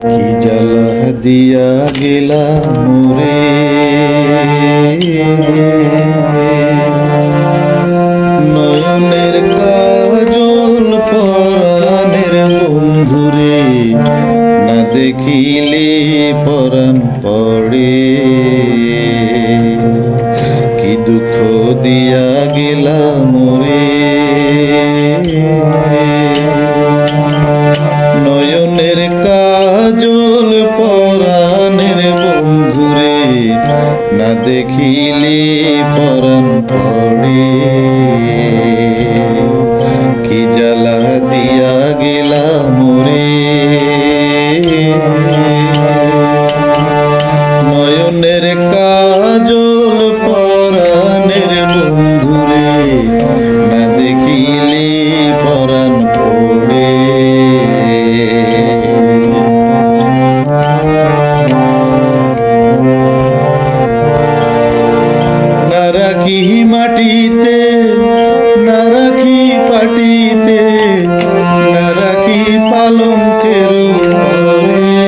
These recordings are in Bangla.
কি জ্বালা দিয়া গেলা মোরে, নয়নের কাজল পরাণের বন্ধুরে, না দেখিলে পরাণ পড়ে। কি দুঃখ দিয়া গেলা মোরে, নয়নের কাজল পরাণের বন্ধুরে, না দেখিলে পরাণ পড়ে। কি জ্বালা দিয়া গেলা মোরে, নয়নের কাজল পরাণের বন্ধুরে, না দেখিলে পরাণ পড়ে। না রাখি মাটিতে, না রাখি পাটিতে, না রাখি পালঙ্কের উপরে।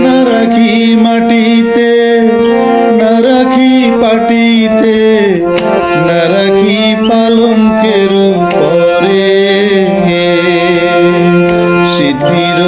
না রাখি মাটিতে, না রাখি পাটিতে, না রাখি পালঙ্কের উপরে। সিদ্ধির